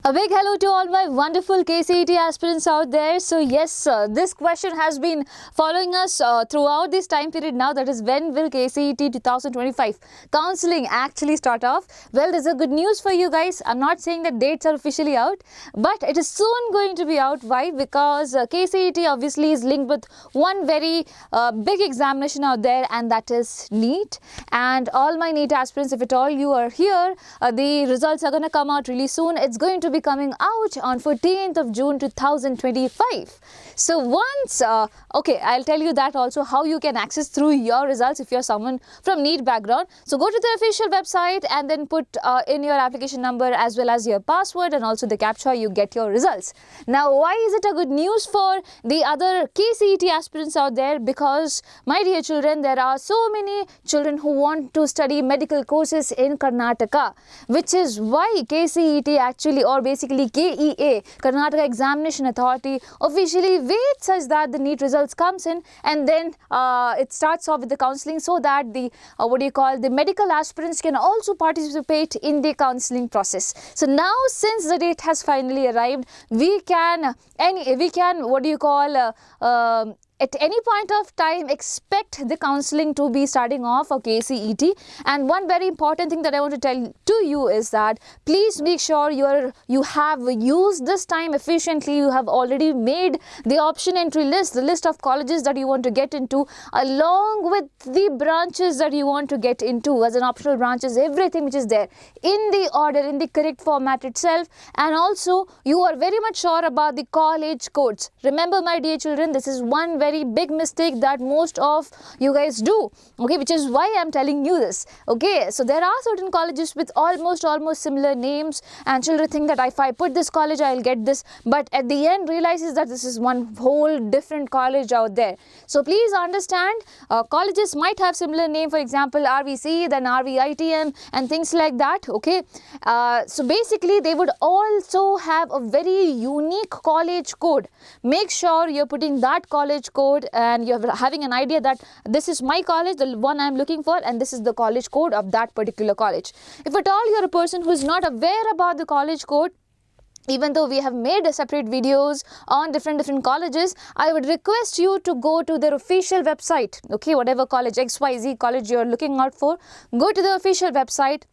A big hello to all my wonderful KCET aspirants out there. So yes, this question has been following us throughout this time period now, that is, when will KCET 2025 counselling actually start off? Well, there's a good news for you guys. I'm not saying that dates are officially out, but it is soon going to be out. Why? Because KCET obviously is linked with one very big examination out there, and that is NEET. And all my NEET aspirants, if at all you are here, the results are going to come out really soon. It's going to be coming out on 14th of June 2025. So once, okay, I'll tell you that also how you can access through your results if you're someone from NEET background. So go to the official website and then put in your application number as well as your password and also the captcha, you get your results. Now, why is it a good news for the other KCET aspirants out there? Because, my dear children, there are so many children who want to study medical courses in Karnataka, which is why KCET actually, or basically KEA, Karnataka Examination Authority, officially waits such that the NEET results comes in, and then it starts off with the counselling, so that the the medical aspirants can also participate in the counselling process. So now, since the date has finally arrived, we can at any point of time expect the counselling to be starting off for KCET. And one very important thing that I want to tell to you is that please make sure you have used this time efficiently. You have already made the option entry list, the list of colleges that you want to get into, along with the branches that you want to get into as an optional branches, everything which is there in the order, in the correct format itself. And also, you are very much sure about the college codes. Remember, my dear children, this is one very big mistake that most of you guys do, okay, which is why I'm telling you this. Okay, so there are certain colleges with almost similar names, and children think that if I put this college I'll get this, but at the end realizes that this is one whole different college out there. So please understand, colleges might have similar name, for example RVC, then RVITM and things like that. Okay, so basically they would also have a very unique college code. Make sure you're putting that college code and you're having an idea that this is my college, the one I'm looking for, and this is the college code of that particular college. If at all you're a person who is not aware about the college code, even though we have made separate videos on different colleges, I would request you to go to their official website. Okay, whatever college, XYZ college you're looking out for, go to the official website.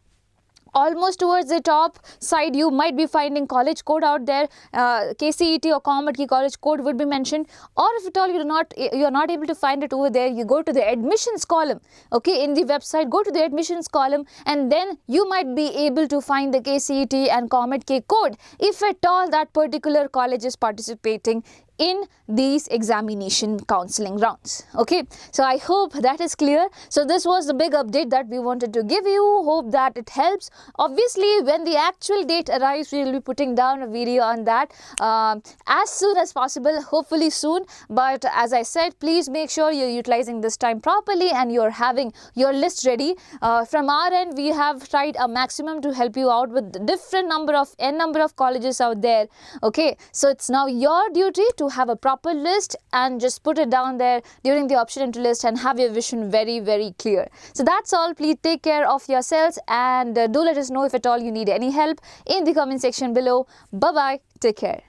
Almost towards the top side, you might be finding college code out there. KCET or Comet Key college code would be mentioned. Or if at all you're not able to find it over there, you go to the admissions column. Okay, in the website, go to the admissions column, and then you might be able to find the KCET and Comet K code if at all that particular college is participating in these examination counselling rounds. Okay, so I hope that is clear. So this was the big update that we wanted to give you. Hope that it helps. Obviously, when the actual date arrives, we will be putting down a video on that as soon as possible, hopefully soon. But as I said, please make sure you're utilizing this time properly and you're having your list ready. From our end, we have tried a maximum to help you out with n number of colleges out there. Okay, so it's now your duty to have a proper list and just put it down there during the option entry list and have your vision very clear. So that's all. Please take care of yourselves, and do let us know if at all you need any help in the comment section below. Bye bye, take care.